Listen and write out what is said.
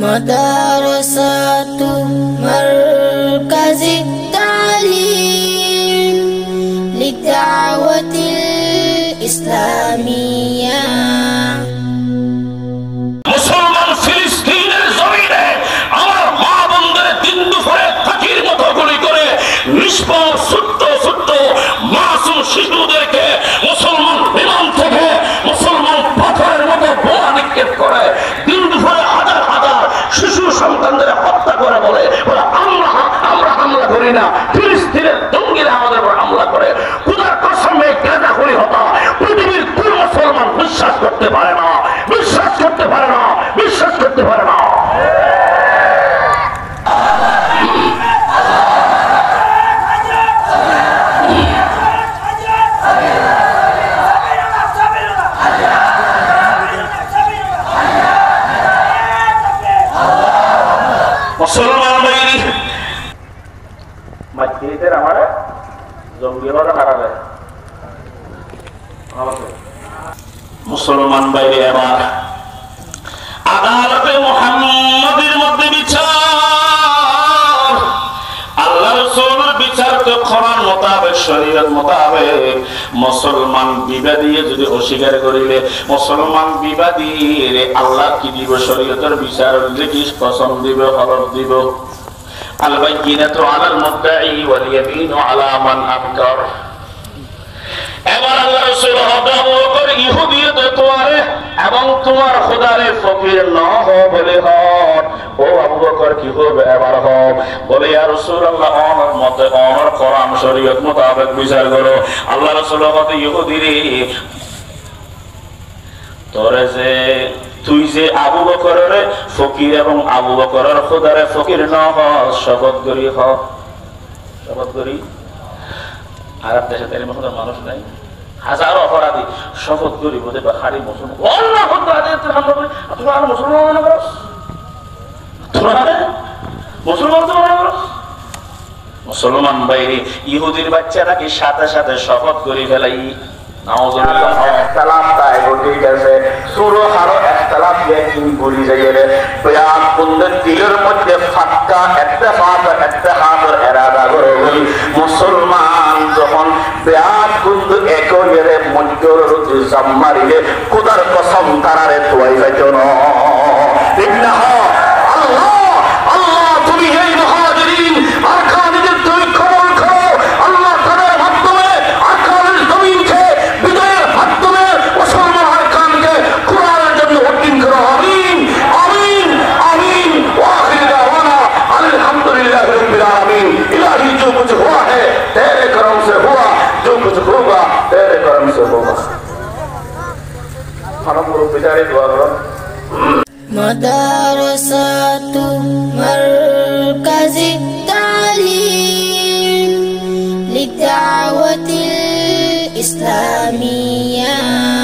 Madrasatu Markazi Ta'lim Lid'awatil Islamiyah। মুসলমান ফিলিস্তিনের জমিনে আমার মা বোনদের দিন দুপুরে ফাঁকির মতো গুলি করে নিষ্পাপ ছোট্ট ছোট্ট মাসুম শিশুদেরকে মুসলমান বিমান থেকে মুসলমান পাথরের মতো বোমা নিক্ষেপ করে দিন দুপুরে হাজার হাজার শিশু সন্তানদের হত্যা করে বলে আমরা হামলা করি না, ফিলিস্তিনের জঙ্গিরা আমাদের উপর হামলা করে। খোদার কসমে গাঁজা খুনি হতা পৃথিবীর কোন মুসলমান বিশ্বাস করতে পারে না, বিশ্বাস করতে পারে না, বিশ্বাস করতে পারে না। মুসলমান বাইরে মাইকের আমার জঙ্গি হওয়ার হারাবে। মুসলমান বাইরে আবার আদালতে মুহাম্মাদের মধ্যে বিচার, আল্লাহ রাসূলের বিচার তো কোরআন মোতাবেক শরীয়ত মোতাবেক। মুসলমান বিবাদী যদি অস্বীকার করিলে মুসলমান বিবাদী আল্লাহ কি দিব? শরীয়তের বিচার কি কসম দিব, হলফ দিব? আল বাইয়িনাতু আলাল মুদ্দাঈ ওয়াল ইয়ামিনু আলা মান আনকার। এবার আল্লাহ রাসূল হযরত ইহুদিয়ত তোয়ারে এবং তোমার খোদারে ফকির না হও বলে হন। ও আবু বকর কি হবে? এবার হও বলে ইয়া রাসূলুল্লাহ আমার মতে আমার কোরআন শরীয়ত মোতাবেক বিচার করো। আল্লাহ রাসূল হযরত ইহুদিরে তোরে যে তুই যে আবু বকরের ফকির এবং আবু বকরের খোদারে ফকির না হস শপথ করি হ, শপথ করি। আরব দেশে তাই মানুষ নাই, হাজারো অপরাধী শপথ করি বোধে হারি মুসলমান মুসলমান মনে করো, মুসলমান তো মনে করো। মুসলমান বাইরে ইহুদির বাচ্চারা কি সাথে সাথে শপথ করি ফেলাই। মুসলমান যখন মারিলে কোদার কসম তারারে তোয়াই যাইত না। Madrasatu Markazi Ta'lim Lid'awatil Islamiyah।